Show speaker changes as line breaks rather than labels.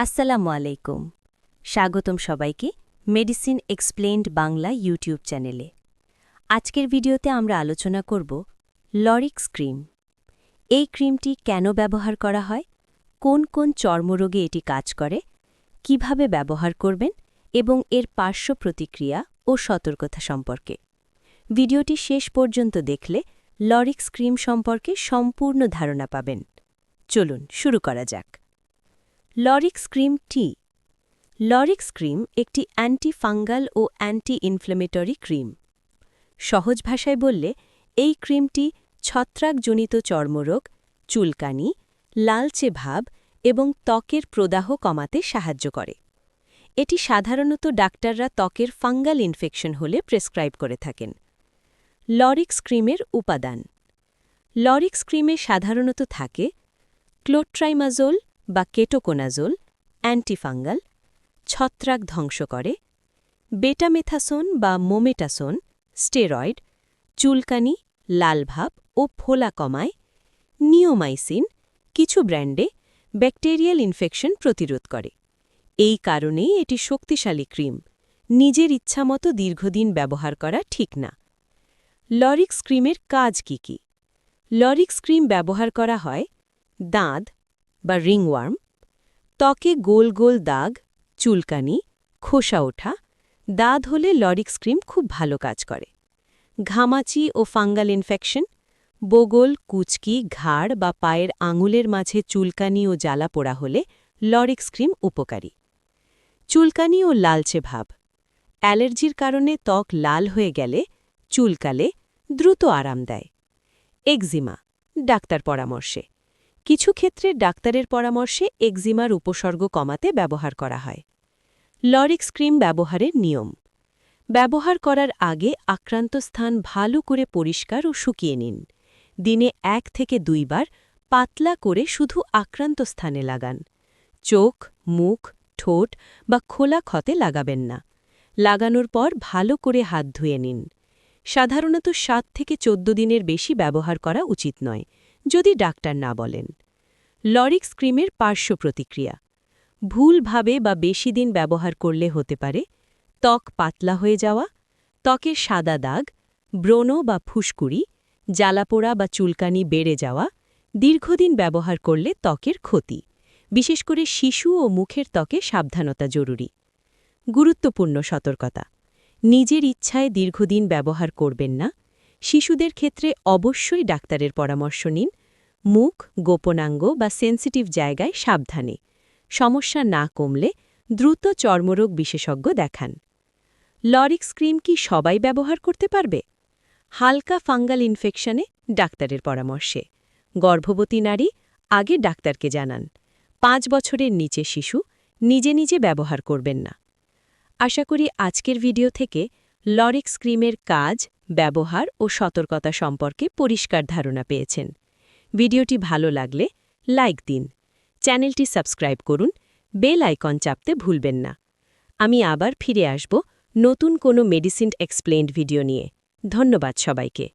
আসসালামু আলাইকুম। স্বাগতম সবাইকে মেডিসিন এক্সপ্লেইনড বাংলা ইউটিউব চ্যানেলে। আজকের ভিডিওতে আমরা আলোচনা করব লরিক্স ক্রিম। এই ক্রিমটি কেন ব্যবহার করা হয়, কোন কোন চর্মরোগে এটি কাজ করে, কিভাবে ব্যবহার করবেন এবং এর পার্শ্ব প্রতিক্রিয়া ও সতর্কতা সম্পর্কে। ভিডিওটি শেষ পর্যন্ত দেখলে লরিক্স ক্রিম সম্পর্কে সম্পূর্ণ ধারণা পাবেন। চলুন শুরু করা যাক। লরিক্স ক্রিম টি। লরিক্স ক্রিম একটি অ্যান্টি-ফাঙ্গাল ও অ্যান্টি-ইনফ্ল্যামেটরি ক্রিম। সহজ ভাষায় বললে এই ক্রিমটি ছত্রাকজনিত চর্মরোগ, চুলকানি, লালচে ভাব এবং ত্বকের প্রদাহ কমাতে সাহায্য করে। এটি সাধারণত ডাক্তাররা ত্বকের ফাঙ্গাল ইনফেকশন হলে প্রেসক্রাইব করে থাকেন। লরিক্স ক্রিমের উপাদান। লরিক্স ক্রিমে সাধারণত থাকে ক্লোট্রাইমাজোল বা কেটোকোনাজোল, অ্যান্টিফাঙ্গাল, ছত্রাক ধ্বংস করে; বেটামেথাসোন বা মোমেটাসোন, স্টেরয়েড, চুলকানি, লালভাব ও ফোলা কমায়; নিওমাইসিন, কিছু ব্র্যান্ডে ব্যাকটেরিয়াল ইনফেকশন প্রতিরোধ করে। এই কারণেই এটি শক্তিশালী ক্রিম। নিজের ইচ্ছামতো দীর্ঘদিন ব্যবহার করা ঠিক না। লরিক্স ক্রিমের কাজ কি কি? লরিক্স ক্রিম ব্যবহার করা হয় দাঁত বা রিংওয়ার্ম, ত্বকে গোল গোল দাগ, চুলকানি, খোসা ওঠা, দাঁত হলে লরিক্স ক্রিম খুব ভালো কাজ করে। ঘামাচি ও ফাঙ্গাল ইনফেকশন, বগল, কুচকি, ঘাড় বা পায়ের আঙুলের মাঝে চুলকানি ও জ্বালা পোড়া হলে লরিক্স ক্রিম উপকারী। চুলকানি ও লালচে ভাব, অ্যালার্জির কারণে ত্বক লাল হয়ে গেলে, চুলকালে দ্রুত আরাম দেয়। একজিমা, ডাক্তার পরামর্শে। কিছু ক্ষেত্রে ডাক্তারের পরামর্শে একজিমার উপসর্গ কমাতে ব্যবহার করা হয়। লরিক্স ক্রিম ব্যবহারের নিয়ম। ব্যবহার করার আগে আক্রান্ত স্থান ভালো করে পরিষ্কার ও শুকিয়ে নিন। দিনে 1 থেকে 2 বার পাতলা করে শুধু আক্রান্ত স্থানে লাগান। চোখ, মুখ, ঠোঁট বা খোলা ক্ষতে লাগাবেন না। লাগানোর পর ভালো করে হাত ধুয়ে নিন। সাধারণত 7 থেকে 14 দিনের বেশি ব্যবহার করা উচিত নয়, যদি ডাক্তার না বলেন। লরিক্স ক্রিমের পার্শ্ব প্রতিক্রিয়া। ভুলভাবে বা বেশি দিন ব্যবহার করলে হতে পারে ত্বক পাতলা হয়ে যাওয়া, ত্বকের সাদা দাগ, ব্রণ বা ফুসকুড়ি, জ্বালাপোড়া বা চুলকানি বেড়ে যাওয়া, দীর্ঘদিন ব্যবহার করলে ত্বকের ক্ষতি। বিশেষ করে শিশু ও মুখের ত্বকে সাবধানতা জরুরি। গুরুত্বপূর্ণ সতর্কতা। নিজের ইচ্ছায় দীর্ঘদিন ব্যবহার করবেন না। শিশুদের ক্ষেত্রে অবশ্যই ডাক্তারের পরামর্শ নিন। মুখ, গোপনাঙ্গ বা সেন্সিটিভ জায়গায় সাবধানে। সমস্যা না কমলে দ্রুত চর্মরোগ বিশেষজ্ঞ দেখান। লরিক্স ক্রিম কি সবাই ব্যবহার করতে পারবে? হালকা ফাঙ্গাল ইনফেকশনে ডাক্তারের পরামর্শে। গর্ভবতী নারী আগে ডাক্তারকে জানান। 5 বছরের নিচে শিশু নিজে নিজে ব্যবহার করবেন না। আশা করি আজকের ভিডিও থেকে লরিক্স ক্রিমের কাজ, ব্যবহার ও সতর্কতা সম্পর্কে পরিষ্কার ধারণা পেয়েছেন। ভিডিওটি ভালো লাগলে লাইক দিন, চ্যানেলটি সাবস্ক্রাইব করুন, বেল আইকন চাপতে ভুলবেন না। আমি আবার ফিরে আসব নতুন কোনো মেডিসিন এক্সপ্লেইনড ভিডিও নিয়ে। ধন্যবাদ সবাইকে।